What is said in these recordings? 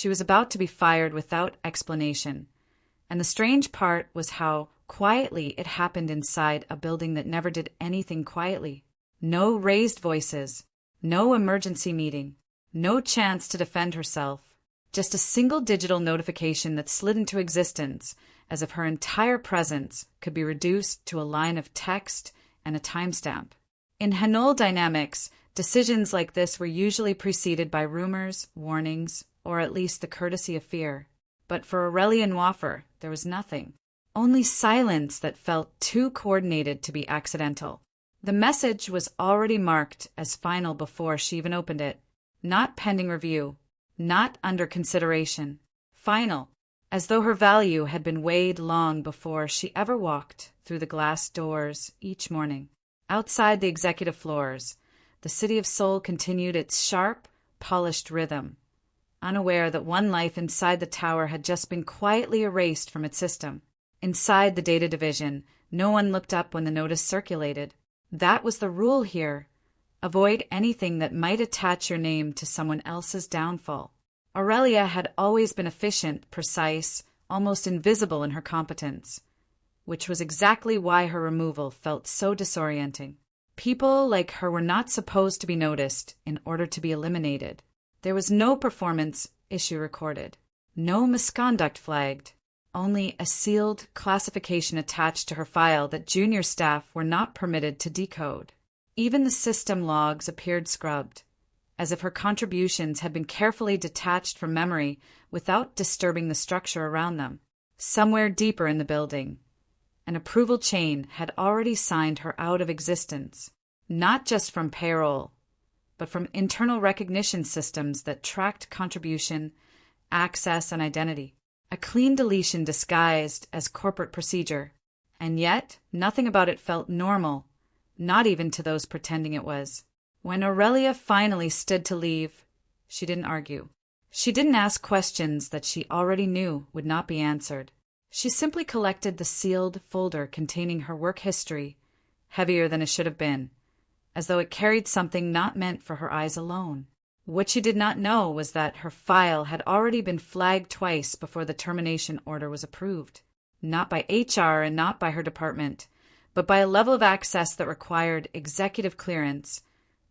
She was about to be fired without explanation. And the strange part was how quietly it happened inside a building that never did anything quietly. No raised voices, no emergency meeting, no chance to defend herself. Just a single digital notification that slid into existence as if her entire presence could be reduced to a line of text and a timestamp. In Hanul dynamics, decisions like this were usually preceded by rumors, warnings, or at least the courtesy of fear. But for Aurelia Wafer, there was nothing. Only silence that felt too coordinated to be accidental. The message was already marked as final before she even opened it. Not pending review. Not under consideration. Final. As though her value had been weighed long before she ever walked through the glass doors each morning. Outside the executive floors, the city of Seoul continued its sharp, polished rhythm, unaware that one life inside the tower had just been quietly erased from its system. Inside the data division, no one looked up when the notice circulated. That was the rule here. Avoid anything that might attach your name to someone else's downfall. Aurelia had always been efficient, precise, almost invisible in her competence, which was exactly why her removal felt so disorienting. People like her were not supposed to be noticed in order to be eliminated. There was no performance issue recorded, no misconduct flagged, only a sealed classification attached to her file that junior staff were not permitted to decode. Even the system logs appeared scrubbed, as if her contributions had been carefully detached from memory without disturbing the structure around them. Somewhere deeper in the building, an approval chain had already signed her out of existence, not just from payroll, but from internal recognition systems that tracked contribution, access, and identity. A clean deletion disguised as corporate procedure, and yet nothing about it felt normal, not even to those pretending it was. When Aurelia finally stood to leave, she didn't argue. She didn't ask questions that she already knew would not be answered. She simply collected the sealed folder containing her work history, heavier than it should have been, as though it carried something not meant for her eyes alone. What she did not know was that her file had already been flagged twice before the termination order was approved, not by HR and not by her department, but by a level of access that required executive clearance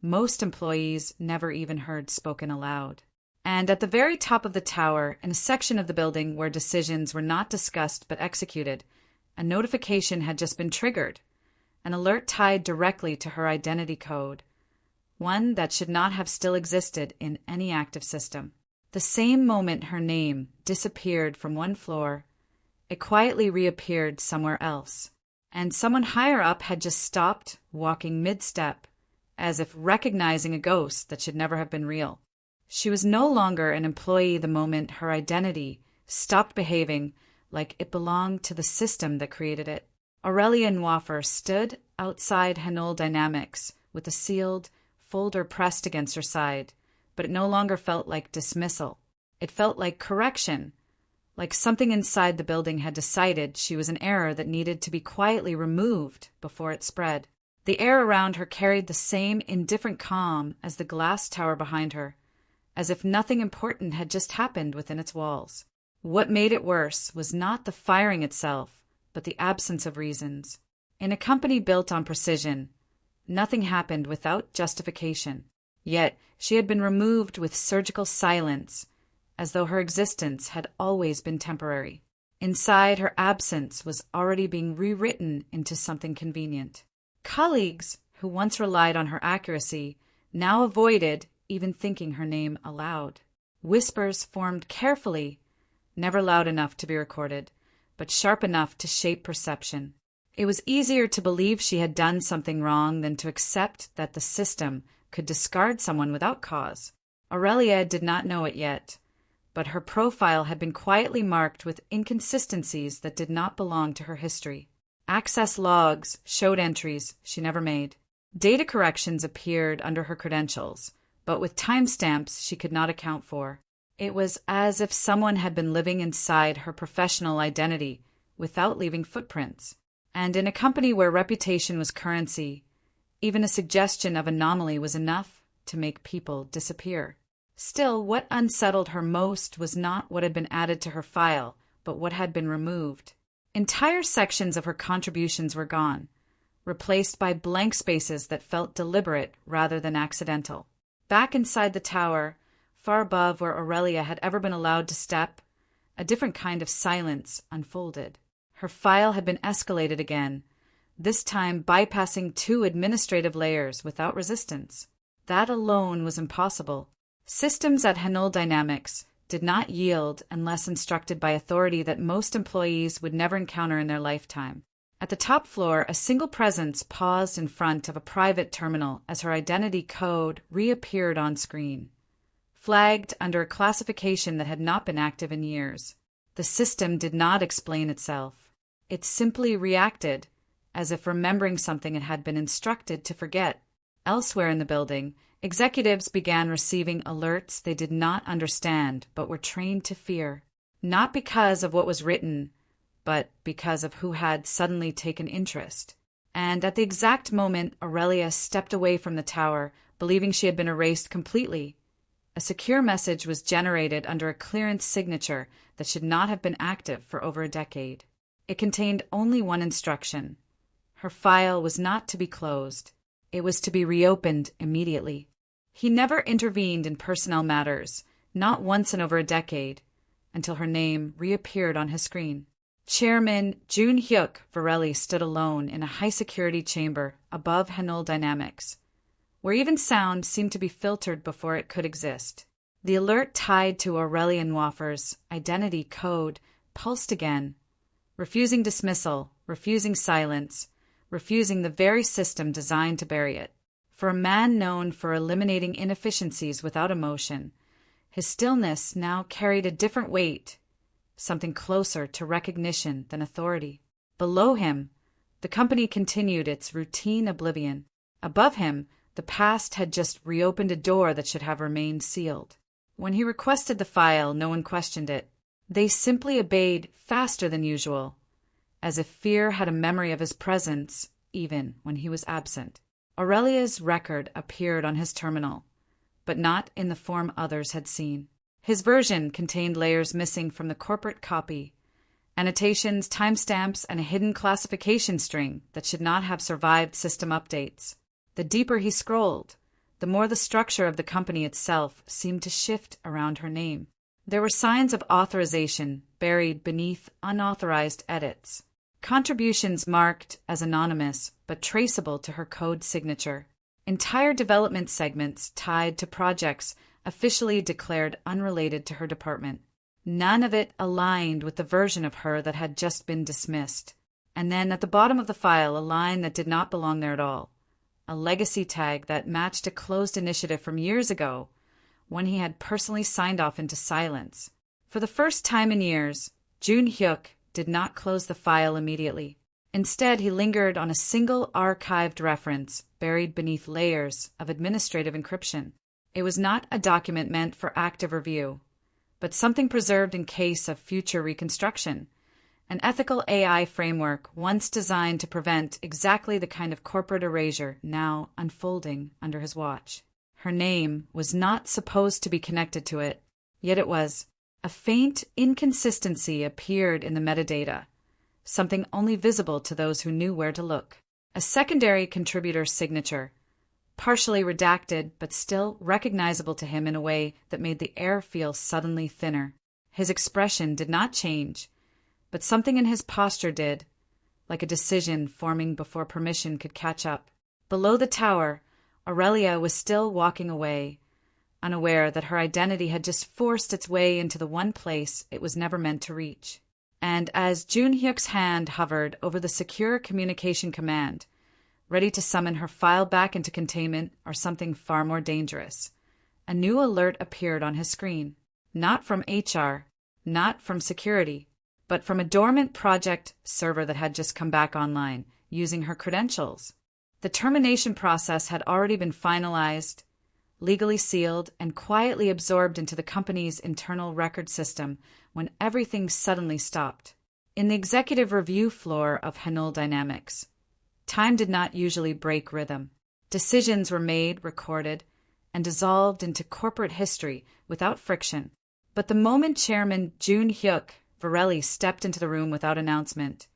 most employees never even heard spoken aloud. And at the very top of the tower, in a section of the building where decisions were not discussed but executed, a notification had just been triggered, an alert tied directly to her identity code, one that should not have still existed in any active system. The same moment her name disappeared from one floor, it quietly reappeared somewhere else, and someone higher up had just stopped walking mid-step, as if recognizing a ghost that should never have been real. She was no longer an employee the moment her identity stopped behaving like it belonged to the system that created it. Aurelia Wafer stood outside Hanul Dynamics with a sealed folder pressed against her side, but it no longer felt like dismissal. It felt like correction, like something inside the building had decided she was an error that needed to be quietly removed before it spread. The air around her carried the same indifferent calm as the glass tower behind her, as if nothing important had just happened within its walls. What made it worse was not the firing itself, but the absence of reasons. In a company built on precision, nothing happened without justification. Yet she had been removed with surgical silence, as though her existence had always been temporary. Inside, her absence was already being rewritten into something convenient. Colleagues who once relied on her accuracy now avoided even thinking her name aloud. Whispers formed carefully, never loud enough to be recorded, but sharp enough to shape perception. It was easier to believe she had done something wrong than to accept that the system could discard someone without cause. Aurelia did not know it yet, but her profile had been quietly marked with inconsistencies that did not belong to her history. Access logs showed entries she never made. Data corrections appeared under her credentials, but with timestamps she could not account for. It was as if someone had been living inside her professional identity without leaving footprints. And in a company where reputation was currency, even a suggestion of anomaly was enough to make people disappear. Still, what unsettled her most was not what had been added to her file, but what had been removed. Entire sections of her contributions were gone, replaced by blank spaces that felt deliberate rather than accidental. Back inside the tower, far above where Aurelia had ever been allowed to step, a different kind of silence unfolded. Her file had been escalated again, this time bypassing 2 administrative layers without resistance. That alone was impossible. Systems at Hanul Dynamics did not yield unless instructed by authority that most employees would never encounter in their lifetime. At the top floor, a single presence paused in front of a private terminal as her identity code reappeared on screen, flagged under a classification that had not been active in years. The system did not explain itself. It simply reacted, as if remembering something it had been instructed to forget. Elsewhere in the building, executives began receiving alerts they did not understand but were trained to fear, not because of what was written, but because of who had suddenly taken interest. And at the exact moment Aurelia stepped away from the tower, believing she had been erased completely, a secure message was generated under a clearance signature that should not have been active for over a decade. It contained only one instruction. Her file was not to be closed. It was to be reopened immediately. He never intervened in personnel matters, not once in over a decade, until her name reappeared on his screen. Chairman Jun-hyuk Vareli stood alone in a high-security chamber above Hanul Dynamics, where even sound seemed to be filtered before it could exist. The alert tied to Aurelian Waffer's identity code pulsed again, refusing dismissal, refusing silence, refusing the very system designed to bury it. For a man known for eliminating inefficiencies without emotion, his stillness now carried a different weight, something closer to recognition than authority. Below him, the company continued its routine oblivion. Above him, the past had just reopened a door that should have remained sealed. When he requested the file, no one questioned it. They simply obeyed faster than usual, as if fear had a memory of his presence even when he was absent. Aurelia's record appeared on his terminal, but not in the form others had seen. His version contained layers missing from the corporate copy, annotations, timestamps, and a hidden classification string that should not have survived system updates. The deeper he scrolled, the more the structure of the company itself seemed to shift around her name. There were signs of authorization buried beneath unauthorized edits. Contributions marked as anonymous but traceable to her code signature. Entire development segments tied to projects officially declared unrelated to her department. None of it aligned with the version of her that had just been dismissed. And then at the bottom of the file, a line that did not belong there at all. A legacy tag that matched a closed initiative from years ago, when he had personally signed off into silence. For the first time in years, Jun-hyuk did not close the file immediately. Instead, he lingered on a single archived reference buried beneath layers of administrative encryption. It was not a document meant for active review, but something preserved in case of future reconstruction, an ethical AI framework once designed to prevent exactly the kind of corporate erasure now unfolding under his watch. Her name was not supposed to be connected to it, yet it was. A faint inconsistency appeared in the metadata, something only visible to those who knew where to look. A secondary contributor's signature, partially redacted but still recognizable to him in a way that made the air feel suddenly thinner. His expression did not change, but something in his posture did, like a decision forming before permission could catch up. Below the tower, Aurelia was still walking away, unaware that her identity had just forced its way into the one place it was never meant to reach. And as Jun-hyuk's hand hovered over the secure communication command, ready to summon her file back into containment or something far more dangerous, a new alert appeared on his screen. Not from HR, not from security, but from a dormant project server that had just come back online, using her credentials. The termination process had already been finalized, legally sealed, and quietly absorbed into the company's internal record system when everything suddenly stopped. In the executive review floor of Hanul Dynamics, time did not usually break rhythm. Decisions were made, recorded, and dissolved into corporate history without friction. But the moment Chairman Jun-hyuk Varelli stepped into the room without announcement,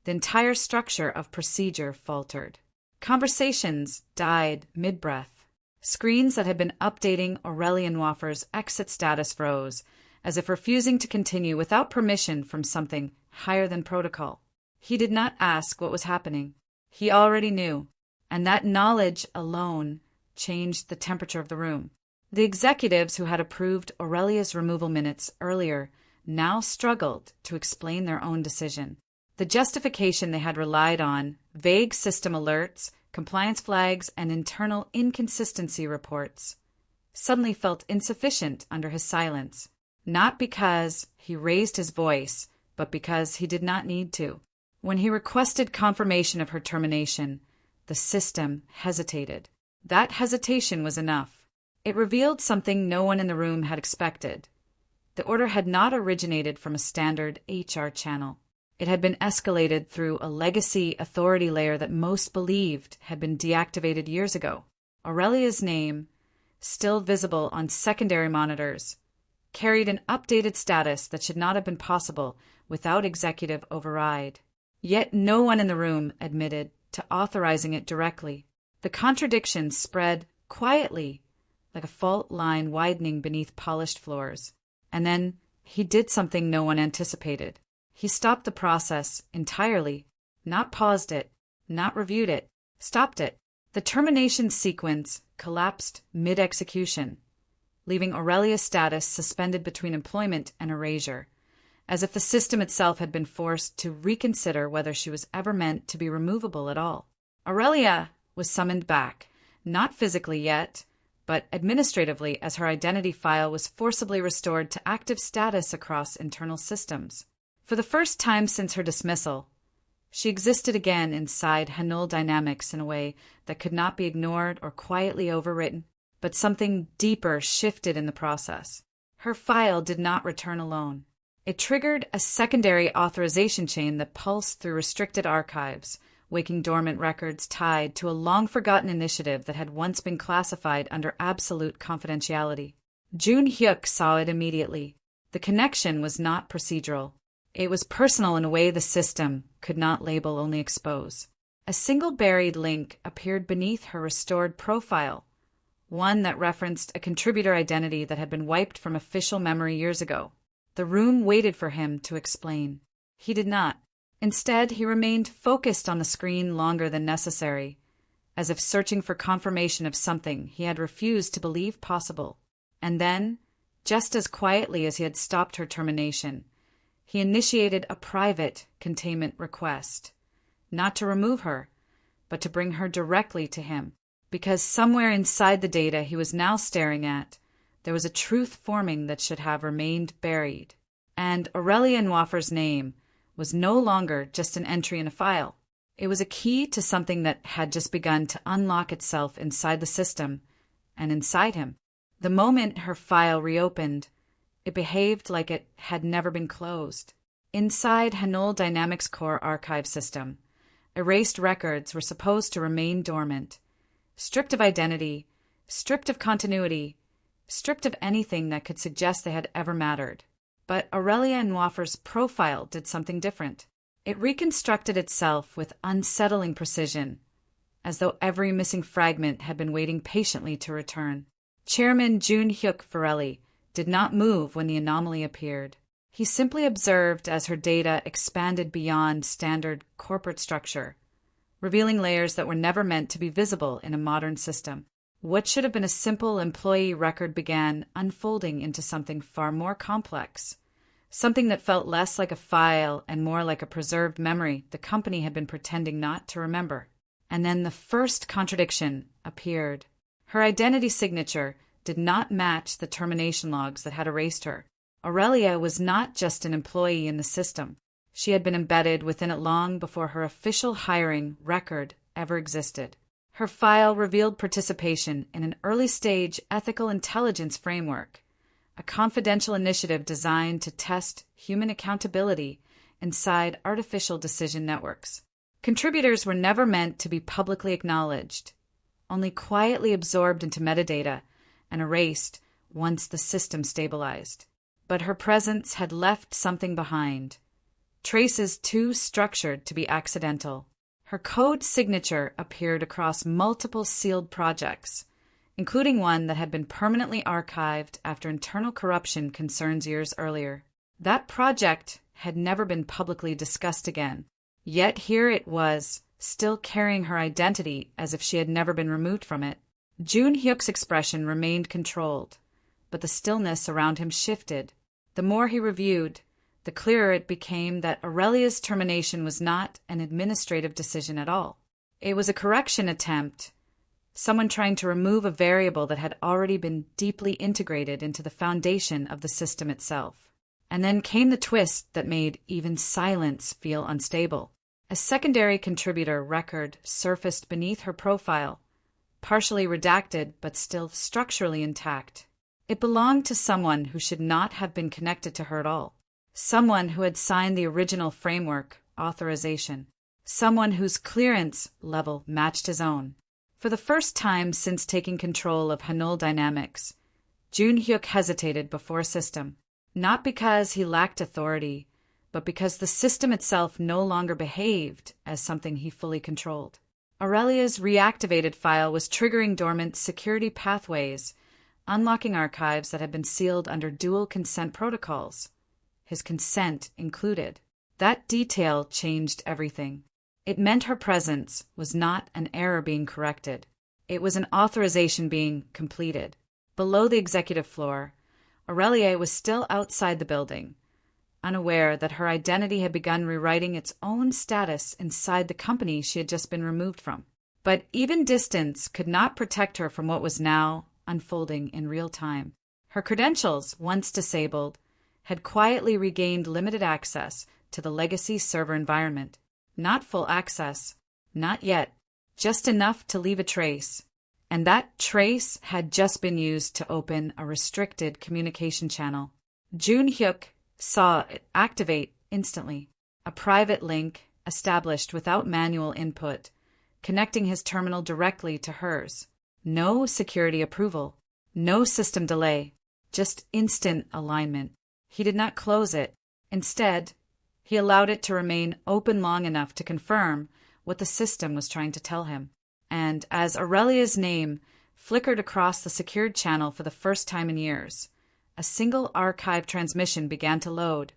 the entire structure of procedure faltered. Conversations died mid-breath. Screens that had been updating Aurelian Waffer's exit status froze, as if refusing to continue without permission from something higher than protocol. He did not ask what was happening. He already knew, and that knowledge alone changed the temperature of the room. The executives who had approved Aurelia's removal minutes earlier now struggled to explain their own decision. The justification they had relied on, vague system alerts, compliance flags, and internal inconsistency reports, suddenly felt insufficient under his silence. Not because he raised his voice, but because he did not need to. When he requested confirmation of her termination, the system hesitated. That hesitation was enough. It revealed something no one in the room had expected. The order had not originated from a standard HR channel. It had been escalated through a legacy authority layer that most believed had been deactivated years ago. Aurelia's name, still visible on secondary monitors, carried an updated status that should not have been possible without executive override. Yet no one in the room admitted to authorizing it directly. The contradiction spread quietly, like a fault line widening beneath polished floors. And then he did something no one anticipated. He stopped the process entirely, not paused it, not reviewed it, stopped it. The termination sequence collapsed mid-execution, leaving Aurelia's status suspended between employment and erasure, as if the system itself had been forced to reconsider whether she was ever meant to be removable at all. Aurelia was summoned back, not physically yet, but administratively, as her identity file was forcibly restored to active status across internal systems. For the first time since her dismissal, she existed again inside Hanul Dynamics in a way that could not be ignored or quietly overwritten, but something deeper shifted in the process. Her file did not return alone. It triggered a secondary authorization chain that pulsed through restricted archives, waking dormant records tied to a long-forgotten initiative that had once been classified under absolute confidentiality. Jun-hyuk saw it immediately. The connection was not procedural. It was personal in a way the system could not label, only expose. A single buried link appeared beneath her restored profile, one that referenced a contributor identity that had been wiped from official memory years ago. The room waited for him to explain. He did not. Instead, he remained focused on the screen longer than necessary, as if searching for confirmation of something he had refused to believe possible. And then, just as quietly as he had stopped her termination, he initiated a private containment request, not to remove her, but to bring her directly to him, because somewhere inside the data he was now staring at, there was a truth forming that should have remained buried. And Aurelia Waffer's name was no longer just an entry in a file. It was a key to something that had just begun to unlock itself inside the system and inside him. The moment her file reopened, it behaved like it had never been closed. Inside Hanul Dynamics Core archive system, erased records were supposed to remain dormant, stripped of identity, stripped of continuity, stripped of anything that could suggest they had ever mattered. But Aurelia Waffer's profile did something different. It reconstructed itself with unsettling precision, as though every missing fragment had been waiting patiently to return. Chairman Jun-hyuk Varelli did not move when the anomaly appeared. He simply observed as her data expanded beyond standard corporate structure, revealing layers that were never meant to be visible in a modern system. What should have been a simple employee record began unfolding into something far more complex, something that felt less like a file and more like a preserved memory the company had been pretending not to remember. And then the first contradiction appeared. Her identity signature did not match the termination logs that had erased her. Aurelia was not just an employee in the system. She had been embedded within it long before her official hiring record ever existed. Her file revealed participation in an early-stage ethical intelligence framework, a confidential initiative designed to test human accountability inside artificial decision networks. Contributors were never meant to be publicly acknowledged, only quietly absorbed into metadata and erased once the system stabilized. But her presence had left something behind, traces too structured to be accidental. Her code signature appeared across multiple sealed projects, including one that had been permanently archived after internal corruption concerns years earlier. That project had never been publicly discussed again, yet here it was, still carrying her identity as if she had never been removed from it. Jun Hyuk's expression remained controlled, but the stillness around him shifted. The more he reviewed, the clearer it became that Aurelia's termination was not an administrative decision at all. It was a correction attempt, someone trying to remove a variable that had already been deeply integrated into the foundation of the system itself. And then came the twist that made even silence feel unstable. A secondary contributor record surfaced beneath her profile, partially redacted but still structurally intact. It belonged to someone who should not have been connected to her at all. Someone who had signed the original framework authorization. Someone whose clearance level matched his own. For the first time since taking control of Hanul Dynamics, Jun Hyuk hesitated before a system, not because he lacked authority, but because the system itself no longer behaved as something he fully controlled. Aurelia's reactivated file was triggering dormant security pathways, unlocking archives that had been sealed under dual consent protocols, his consent included. That detail changed everything. It meant her presence was not an error being corrected. It was an authorization being completed. Below the executive floor, Aurelia was still outside the building, unaware that her identity had begun rewriting its own status inside the company she had just been removed from. But even distance could not protect her from what was now unfolding in real time. Her credentials, once disabled, had quietly regained limited access to the legacy server environment. Not full access, not yet, just enough to leave a trace. And that trace had just been used to open a restricted communication channel. Jun Hyuk saw it activate instantly. A private link established without manual input, connecting his terminal directly to hers. No security approval, no system delay, just instant alignment. He did not close it. Instead, he allowed it to remain open long enough to confirm what the system was trying to tell him. And as Aurelia's name flickered across the secured channel for the first time in years, a single archive transmission began to load,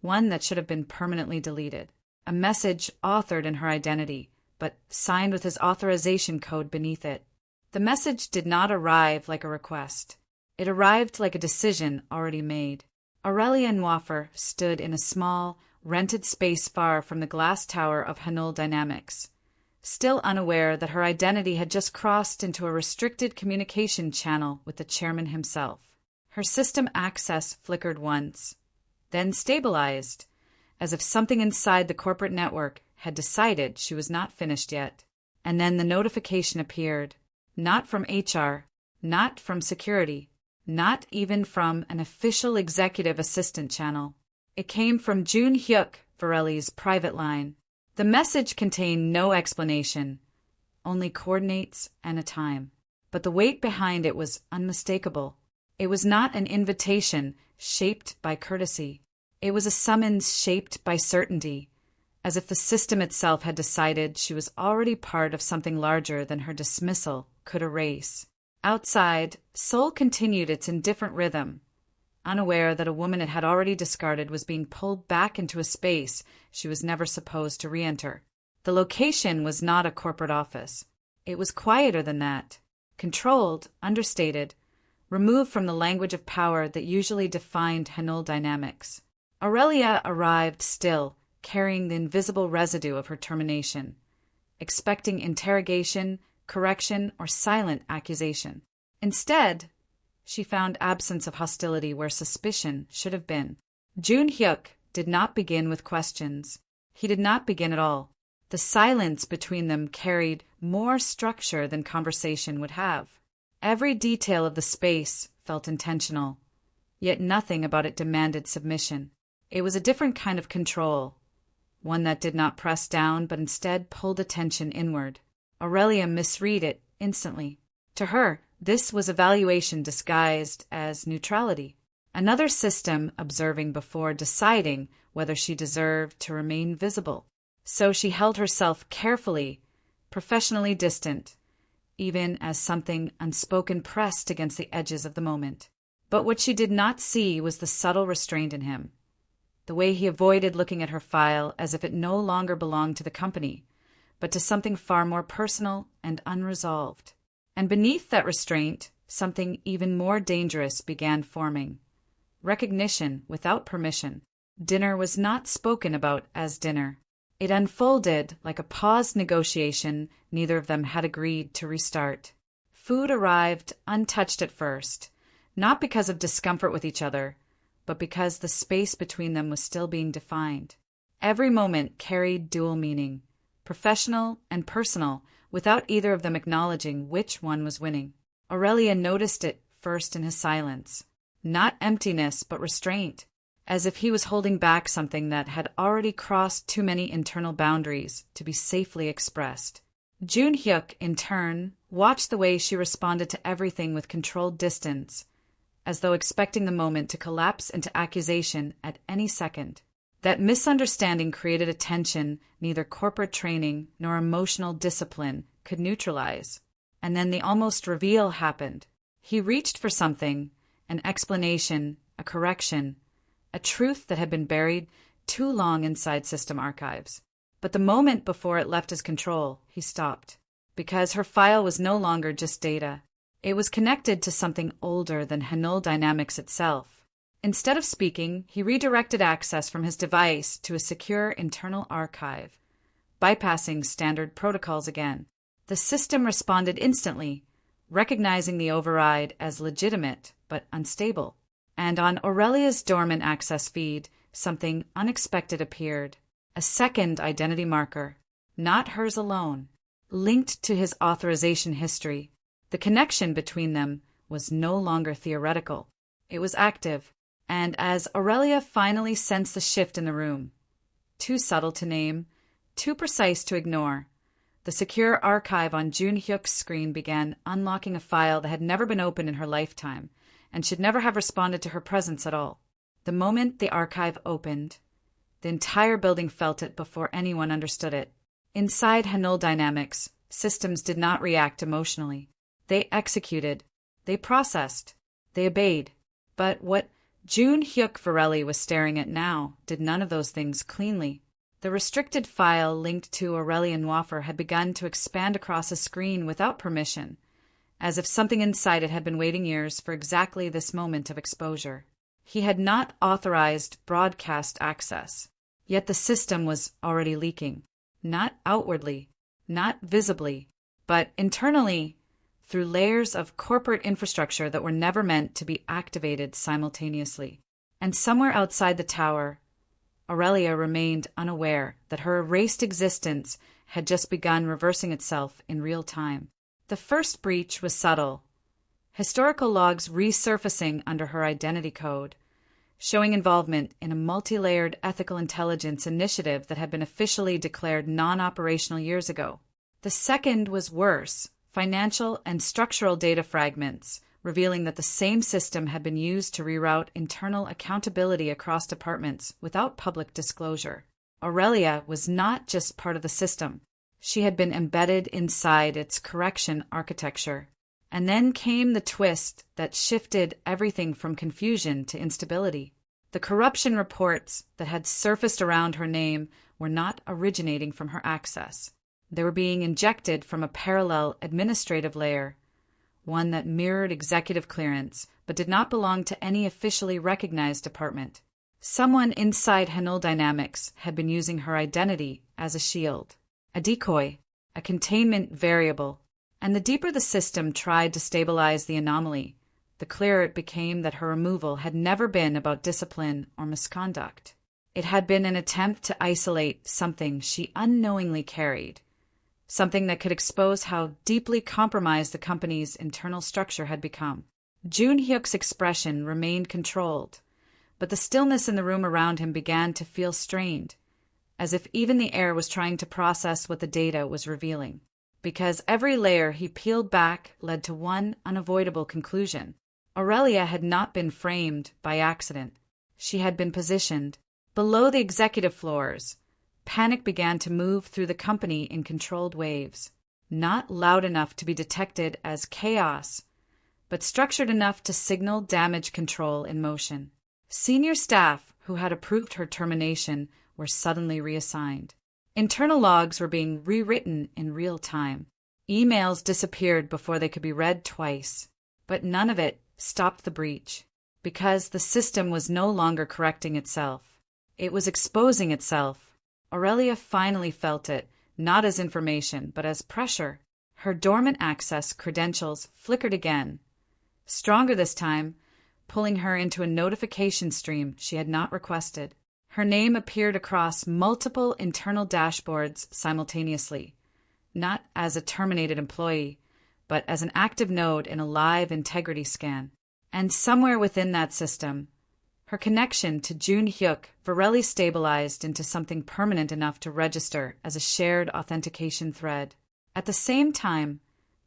one that should have been permanently deleted. A message authored in her identity, but signed with his authorization code beneath it. The message did not arrive like a request. It arrived like a decision already made. Aurelia Nwafer stood in a small, rented space far from the glass tower of Hanul Dynamics, still unaware that her identity had just crossed into a restricted communication channel with the chairman himself. Her system access flickered once, then stabilized, as if something inside the corporate network had decided she was not finished yet. And then the notification appeared, not from HR, not from security, not even from an official executive assistant channel. It came from Jun Hyuk, Vareli's private line. The message contained no explanation, only coordinates and a time. But the weight behind it was unmistakable. It was not an invitation shaped by courtesy. It was a summons shaped by certainty, as if the system itself had decided she was already part of something larger than her dismissal could erase. Outside, Seoul continued its indifferent rhythm, unaware that a woman it had already discarded was being pulled back into a space she was never supposed to re-enter. The location was not a corporate office. It was quieter than that, controlled, understated, removed from the language of power that usually defined Hanul Dynamics. Aurelia arrived still, carrying the invisible residue of her termination, expecting interrogation, correction, or silent accusation. Instead, she found absence of hostility where suspicion should have been. Jun Hyuk did not begin with questions. He did not begin at all. The silence between them carried more structure than conversation would have. Every detail of the space felt intentional, yet nothing about it demanded submission. It was a different kind of control, one that did not press down but instead pulled attention inward. Aurelia misread it instantly. To her, This was evaluation disguised as neutrality. Another system observing before deciding whether she deserved to remain visible. So she held herself carefully, professionally distant, even as something unspoken pressed against the edges of the moment. But what she did not see was the subtle restraint in him, the way he avoided looking at her file as if it no longer belonged to the company, but to something far more personal and unresolved. And beneath that restraint, something even more dangerous began forming. Recognition without permission. Dinner was not spoken about as dinner. It unfolded like a paused negotiation neither of them had agreed to restart. Food arrived untouched at first, not because of discomfort with each other, but because the space between them was still being defined. Every moment carried dual meaning, professional and personal, without either of them acknowledging which one was winning. Aurelia noticed it first in his silence. Not emptiness, but restraint, as if he was holding back something that had already crossed too many internal boundaries to be safely expressed. Jun-hyuk, in turn, watched the way she responded to everything with controlled distance, as though expecting the moment to collapse into accusation at any second. That misunderstanding created a tension neither corporate training nor emotional discipline could neutralize. And then the almost reveal happened. He reached for something, an explanation, a correction, a truth that had been buried too long inside system archives. But the moment before it left his control, he stopped. Because her file was no longer just data. It was connected to something older than Hanul Dynamics itself. Instead of speaking, he redirected access from his device to a secure internal archive, bypassing standard protocols again. The system responded instantly, recognizing the override as legitimate but unstable. And on Aurelia's dormant access feed, something unexpected appeared. A second identity marker, not hers alone, linked to his authorization history. The connection between them was no longer theoretical. It was active. And as Aurelia finally sensed the shift in the room, too subtle to name, too precise to ignore, the secure archive on Jun-hyuk's screen began unlocking a file that had never been opened in her lifetime and should never have responded to her presence at all. The moment the archive opened, the entire building felt it before anyone understood it. Inside Hanul Dynamics, systems did not react emotionally. They executed, they processed, they obeyed. But what Jun-hyuk Vareli was staring at now did none of those things cleanly. The restricted file linked to Aurelian Wafer had begun to expand across a screen without permission, as if something inside it had been waiting years for exactly this moment of exposure. He had not authorized broadcast access, yet the system was already leaking, not outwardly, not visibly, but internally, through layers of corporate infrastructure that were never meant to be activated simultaneously. And somewhere outside the tower, Aurelia remained unaware that her erased existence had just begun reversing itself in real time. The first breach was subtle, historical logs resurfacing under her identity code, showing involvement in a multi-layered ethical intelligence initiative that had been officially declared non-operational years ago. The second was worse, financial and structural data fragments, revealing that the same system had been used to reroute internal accountability across departments without public disclosure. Aurelia was not just part of the system. She had been embedded inside its correction architecture. And then came the twist that shifted everything from confusion to instability. The corruption reports that had surfaced around her name were not originating from her access. They were being injected from a parallel administrative layer, one that mirrored executive clearance, but did not belong to any officially recognized department. Someone inside Hanul Dynamics had been using her identity as a shield, a decoy, a containment variable, and the deeper the system tried to stabilize the anomaly, the clearer it became that her removal had never been about discipline or misconduct. It had been an attempt to isolate something she unknowingly carried, something that could expose how deeply compromised the company's internal structure had become. Jun-hyuk's expression remained controlled, but the stillness in the room around him began to feel strained, as if even the air was trying to process what the data was revealing. because every layer he peeled back led to one unavoidable conclusion. Aurelia had not been framed by accident. She had been positioned. Below the executive floors, panic began to move through the company in controlled waves, not loud enough to be detected as chaos, but structured enough to signal damage control in motion. Senior staff who had approved her termination were suddenly reassigned. Internal logs were being rewritten in real time. Emails disappeared before they could be read twice, but none of it stopped the breach, because the system was no longer correcting itself. It was exposing itself. Aurelia finally felt it, not as information, but as pressure. Her dormant access credentials flickered again, stronger this time, pulling her into a notification stream she had not requested. Her name appeared across multiple internal dashboards simultaneously, not as a terminated employee, but as an active node in a live integrity scan. And somewhere within that system, her connection to Jun Hyuk Varelli stabilized into something permanent enough to register as a shared authentication thread. At the same time,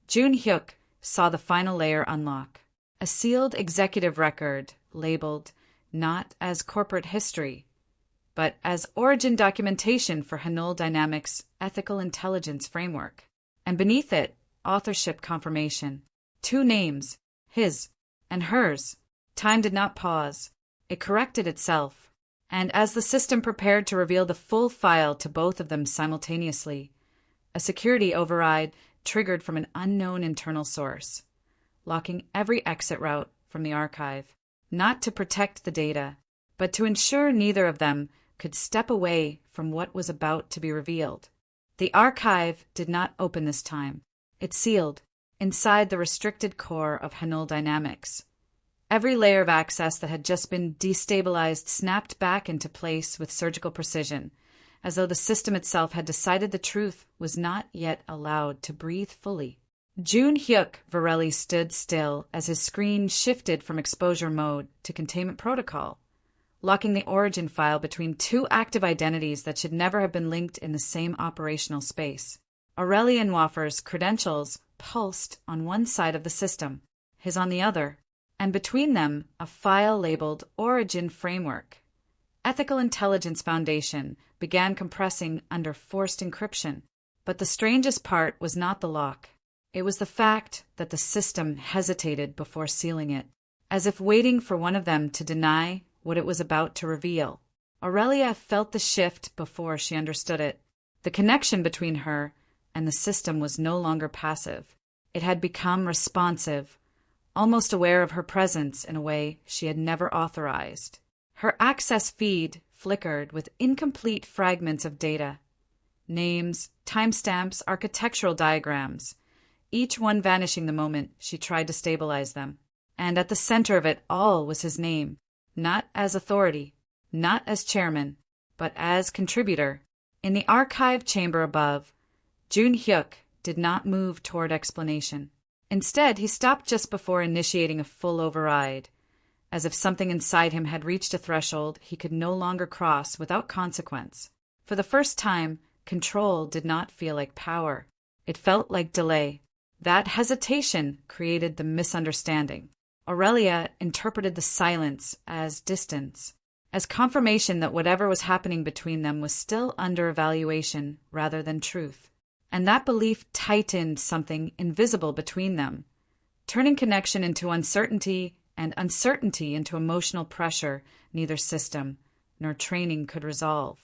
Jun Hyuk saw the final layer unlock. A sealed executive record labeled not as corporate history, but as origin documentation for Hanul Dynamics' ethical intelligence framework. And beneath it, authorship confirmation. 2 names, his and hers. Time did not pause. It corrected itself. And as the system prepared to reveal the full file to both of them simultaneously, a security override triggered from an unknown internal source, locking every exit route from the archive, not to protect the data, but to ensure neither of them could step away from what was about to be revealed. The archive did not open this time. It sealed, inside the restricted core of Hanul Dynamics. Every layer of access that had just been destabilized snapped back into place with surgical precision, as though the system itself had decided the truth was not yet allowed to breathe fully. Jun Hyuk Varelli stood still as his screen shifted from exposure mode to containment protocol, locking the origin file between 2 active identities that should never have been linked in the same operational space. Aurelian Waffer's credentials pulsed on one side of the system, his on the other, and between them a file labeled Origin Framework. Ethical Intelligence Foundation began compressing under forced encryption, but the strangest part was not the lock. It was the fact that the system hesitated before sealing it, as if waiting for one of them to deny what it was about to reveal. Aurelia felt the shift before she understood it. The connection between her and the system was no longer passive. It had become responsive, almost aware of her presence in a way she had never authorized. Her access feed flickered with incomplete fragments of data. Names, timestamps, architectural diagrams, each one vanishing the moment she tried to stabilize them. And at the center of it all was his name, not as authority, not as chairman, but as contributor. In the archive chamber above, Jun Hyuk did not move toward explanation. Instead, he stopped just before initiating a full override, as if something inside him had reached a threshold he could no longer cross without consequence. For the first time, control did not feel like power. It felt like delay. That hesitation created the misunderstanding. Aurelia interpreted the silence as distance, as confirmation that whatever was happening between them was still under evaluation rather than truth. And that belief tightened something invisible between them, turning connection into uncertainty and uncertainty into emotional pressure neither system nor training could resolve,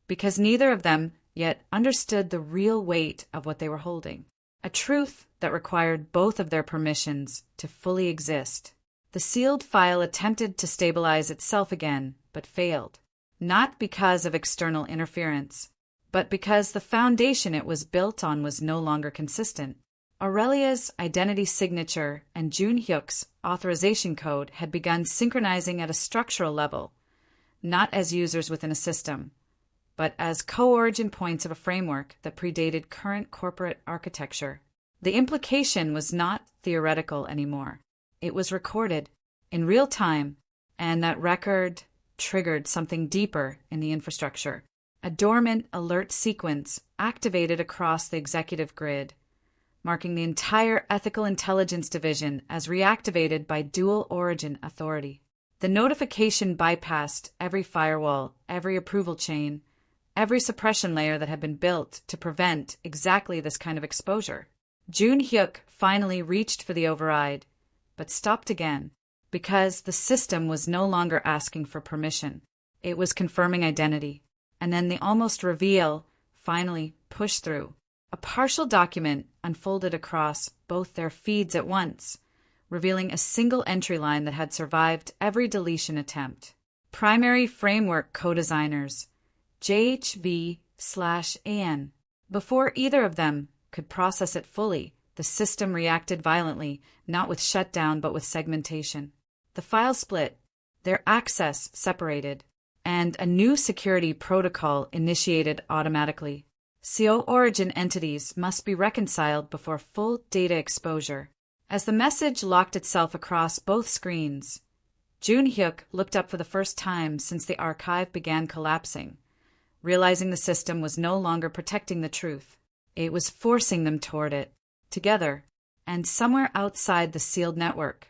because neither of them yet understood the real weight of what they were holding, a truth that required both of their permissions to fully exist. The sealed file attempted to stabilize itself again, but failed, not because of external interference, but because the foundation it was built on was no longer consistent. Aurelia's identity signature and Jun Hyuk's authorization code had begun synchronizing at a structural level, not as users within a system, but as co-origin points of a framework that predated current corporate architecture. The implication was not theoretical anymore. It was recorded in real time, and that record triggered something deeper in the infrastructure. A dormant alert sequence activated across the executive grid, marking the entire Ethical Intelligence Division as reactivated by dual origin authority. The notification bypassed every firewall, every approval chain, every suppression layer that had been built to prevent exactly this kind of exposure. Jun Hyuk finally reached for the override, but stopped again, because the system was no longer asking for permission. It was confirming identity. And then the almost reveal finally pushed through. A partial document unfolded across both their feeds at once, revealing a single entry line that had survived every deletion attempt. Primary framework co-designers, JHV/AN. Before either of them could process it fully, the system reacted violently, not with shutdown but with segmentation. The file split, their access separated, and a new security protocol initiated automatically. CO origin entities must be reconciled before full data exposure. As the message locked itself across both screens, Jun Hyuk looked up for the first time since the archive began collapsing, realizing the system was no longer protecting the truth. It was forcing them toward it. Together, and somewhere outside the sealed network,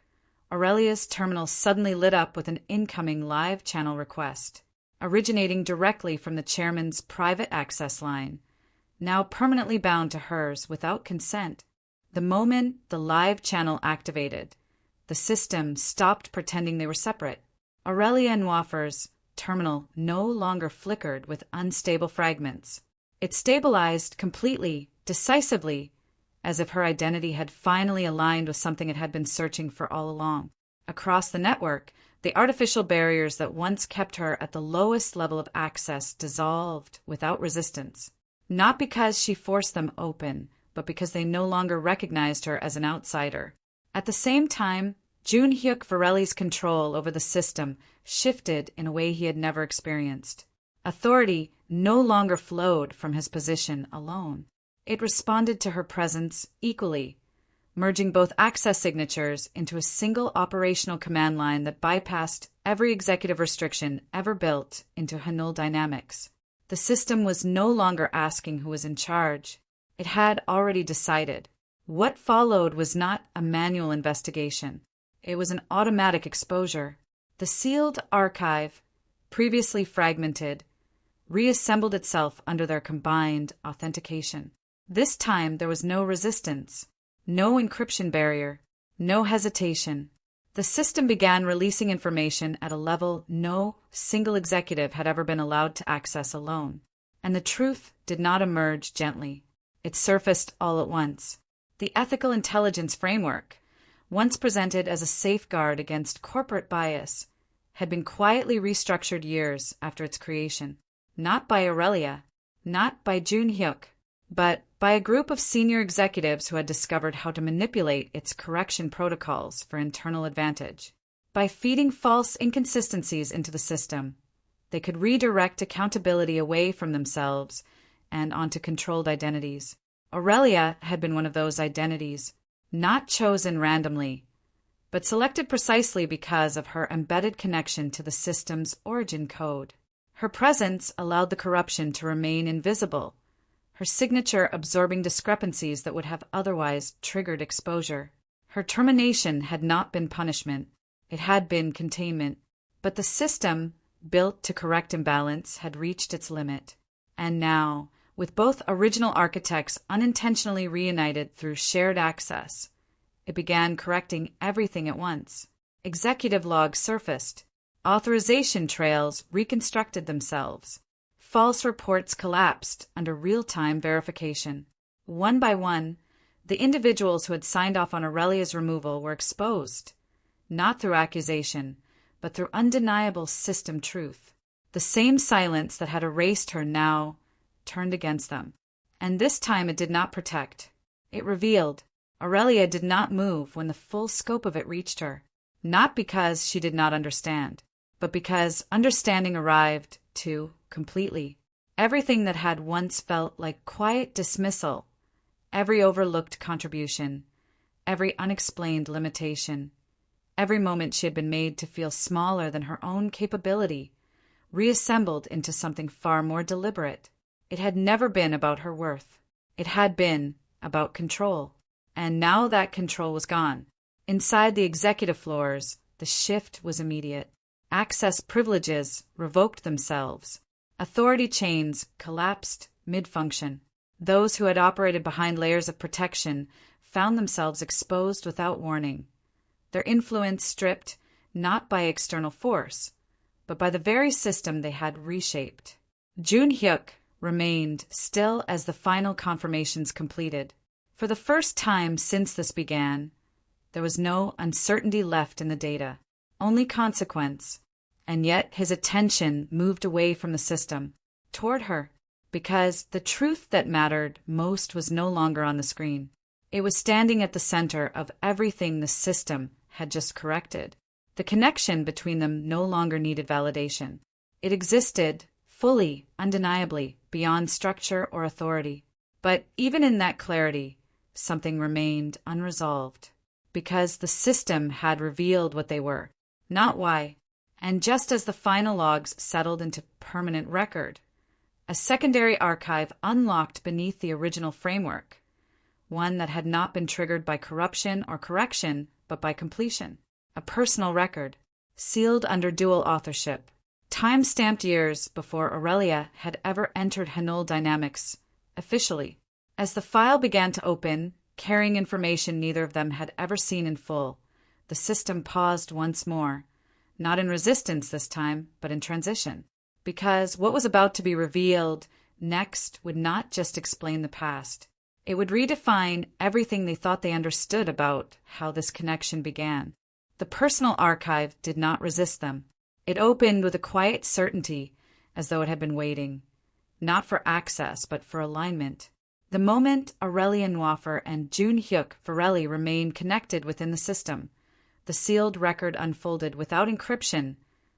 Aurelia's terminal suddenly lit up with an incoming live channel request, originating directly from the chairman's private access line, now permanently bound to hers without consent. The moment the live channel activated, the system stopped pretending they were separate. Aurelia and Wafer's terminal no longer flickered with unstable fragments. It stabilized completely, decisively, as if her identity had finally aligned with something it had been searching for all along. Across the network, the artificial barriers that once kept her at the lowest level of access dissolved without resistance. Not because she forced them open, but because they no longer recognized her as an outsider. At the same time, Jun Hyuk Varelli's control over the system shifted in a way he had never experienced. Authority no longer flowed from his position alone. It responded to her presence equally, merging both access signatures into a single operational command line that bypassed every executive restriction ever built into Hanul dynamics. The system was no longer asking who was in charge. It had already decided. What followed was not a manual investigation. It was an automatic exposure. The sealed archive, previously fragmented, reassembled itself under their combined authentication. This time there was no resistance, no encryption barrier, no hesitation. The system began releasing information at a level no single executive had ever been allowed to access alone. And the truth did not emerge gently. It surfaced all at once. The ethical intelligence framework, once presented as a safeguard against corporate bias, had been quietly restructured years after its creation. Not by Aurelia, not by Jun Hyuk, but by a group of senior executives who had discovered how to manipulate its correction protocols for internal advantage. By feeding false inconsistencies into the system, they could redirect accountability away from themselves and onto controlled identities. Aurelia had been one of those identities, not chosen randomly, but selected precisely because of her embedded connection to the system's origin code. Her presence allowed the corruption to remain invisible, her signature absorbing discrepancies that would have otherwise triggered exposure. Her termination had not been punishment, it had been containment. But the system, built to correct imbalance, had reached its limit. And now, with both original architects unintentionally reunited through shared access, it began correcting everything at once. Executive logs surfaced. Authorization trails reconstructed themselves. False reports collapsed under real-time verification. One by one, the individuals who had signed off on Aurelia's removal were exposed, not through accusation, but through undeniable system truth. The same silence that had erased her now turned against them. And this time it did not protect. It revealed. Aurelia did not move when the full scope of it reached her, not because she did not understand, but because understanding arrived, too, completely. Everything that had once felt like quiet dismissal, every overlooked contribution, every unexplained limitation, every moment she had been made to feel smaller than her own capability, reassembled into something far more deliberate. It had never been about her worth. It had been about control. And now that control was gone. Inside the executive floors, the shift was immediate. Access privileges revoked themselves. Authority chains collapsed mid-function. Those who had operated behind layers of protection found themselves exposed without warning. Their influence stripped not by external force, but by the very system they had reshaped. Jun Hyuk remained still as the final confirmations completed. For the first time since this began, there was no uncertainty left in the data, only consequence, and yet his attention moved away from the system, toward her, because the truth that mattered most was no longer on the screen. It was standing at the center of everything the system had just corrected. The connection between them no longer needed validation. It existed, fully, undeniably, beyond structure or authority. But even in that clarity, something remained unresolved, because the system had revealed what they were, not why. And just as the final logs settled into permanent record, a secondary archive unlocked beneath the original framework, one that had not been triggered by corruption or correction, but by completion. A personal record, sealed under dual authorship, time-stamped years before Aurelia had ever entered Hanul Dynamics officially. As the file began to open, carrying information neither of them had ever seen in full, the system paused once more, not in resistance this time, but in transition. Because what was about to be revealed next would not just explain the past. It would redefine everything they thought they understood about how this connection began. The personal archive did not resist them. It opened with a quiet certainty, as though it had been waiting, not for access, but for alignment. The moment Aurelian Wafer and Jun Hyuk Varelli remained connected within the system, the sealed record unfolded without encryption,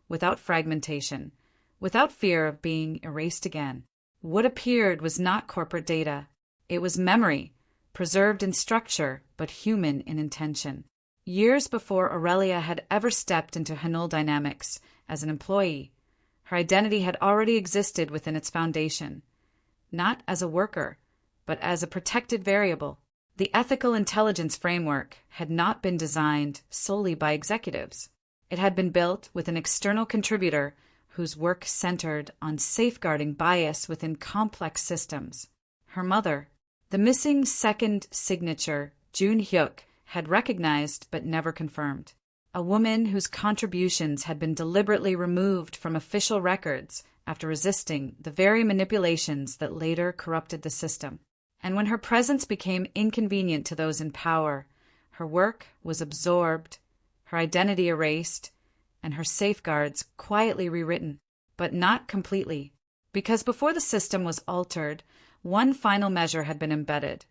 without fragmentation, without fear of being erased again. What appeared was not corporate data. It was memory, preserved in structure, but human in intention. Years before Aurelia had ever stepped into Hanul Dynamics as an employee, her identity had already existed within its foundation, not as a worker, but as a protected variable. The ethical intelligence framework had not been designed solely by executives. It had been built with an external contributor whose work centered on safeguarding bias within complex systems. Her mother, the missing second signature Jun Hyuk had recognized but never confirmed. A woman whose contributions had been deliberately removed from official records after resisting the very manipulations that later corrupted the system. And when her presence became inconvenient to those in power, her work was absorbed, her identity erased, and her safeguards quietly rewritten, but not completely, because before the system was altered, one final measure had been embedded.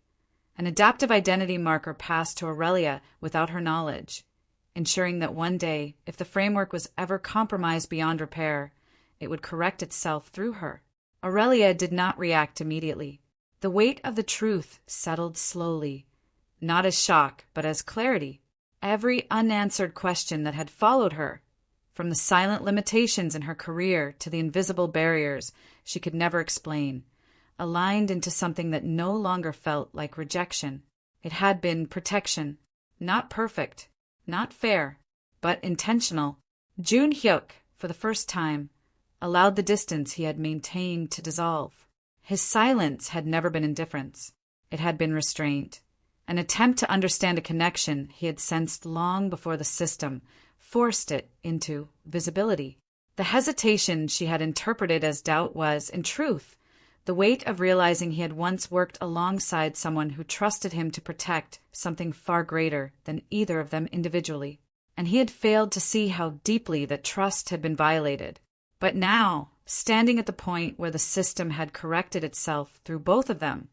An adaptive identity marker passed to Aurelia without her knowledge, ensuring that one day, if the framework was ever compromised beyond repair, it would correct itself through her. Aurelia did not react immediately. The weight of the truth settled slowly, not as shock, but as clarity. Every unanswered question that had followed her, from the silent limitations in her career to the invisible barriers she could never explain, aligned into something that no longer felt like rejection. It had been protection, not perfect, not fair, but intentional. Jun Hyuk, for the first time, allowed the distance he had maintained to dissolve. His silence had never been indifference. It had been restraint, an attempt to understand a connection he had sensed long before the system forced it into visibility. The hesitation she had interpreted as doubt was, in truth, the weight of realizing he had once worked alongside someone who trusted him to protect something far greater than either of them individually. And he had failed to see how deeply that trust had been violated. But now, standing at the point where the system had corrected itself through both of them,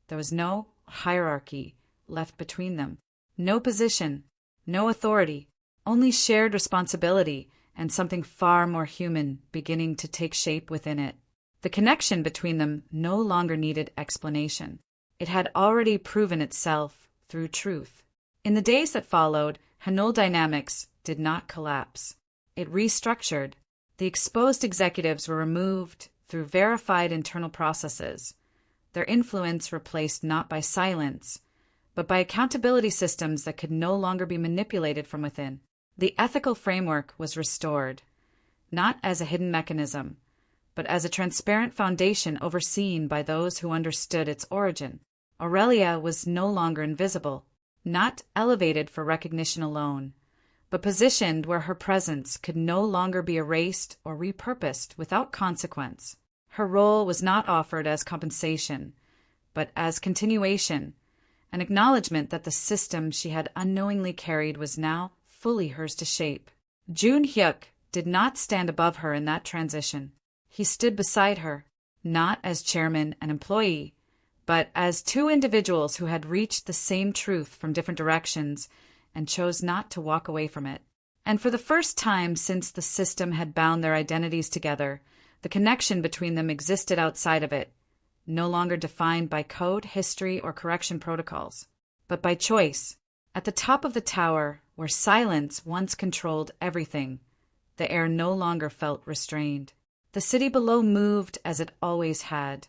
there was no hierarchy left between them, no position, no authority, only shared responsibility and something far more human beginning to take shape within it. The connection between them no longer needed explanation. It had already proven itself through truth. In the days that followed, Hanul Dynamics did not collapse. It restructured. The exposed executives were removed through verified internal processes, their influence replaced not by silence, but by accountability systems that could no longer be manipulated from within. The ethical framework was restored, not as a hidden mechanism, but as a transparent foundation overseen by those who understood its origin. Aurelia was no longer invisible, not elevated for recognition alone, but positioned where her presence could no longer be erased or repurposed without consequence. Her role was not offered as compensation, but as continuation, an acknowledgement that the system she had unknowingly carried was now fully hers to shape. Jun Hyuk did not stand above her in that transition. He stood beside her, not as chairman and employee, but as two individuals who had reached the same truth from different directions and chose not to walk away from it. And for the first time since the system had bound their identities together, the connection between them existed outside of it, no longer defined by code, history, or correction protocols, but by choice. At the top of the tower, where silence once controlled everything, the air no longer felt restrained. The city below moved as it always had,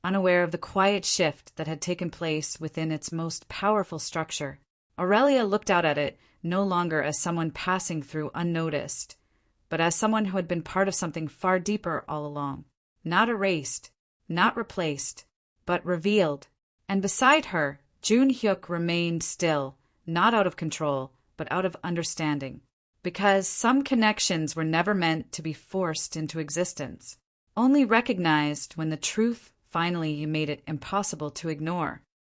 unaware of the quiet shift that had taken place within its most powerful structure. Aurelia looked out at it no longer as someone passing through unnoticed, but as someone who had been part of something far deeper all along, not erased, not replaced, but revealed. And beside her, Jun Hyuk remained still, not out of control, but out of understanding. Because some connections were never meant to be forced into existence, only recognized when the truth finally made it impossible to ignore.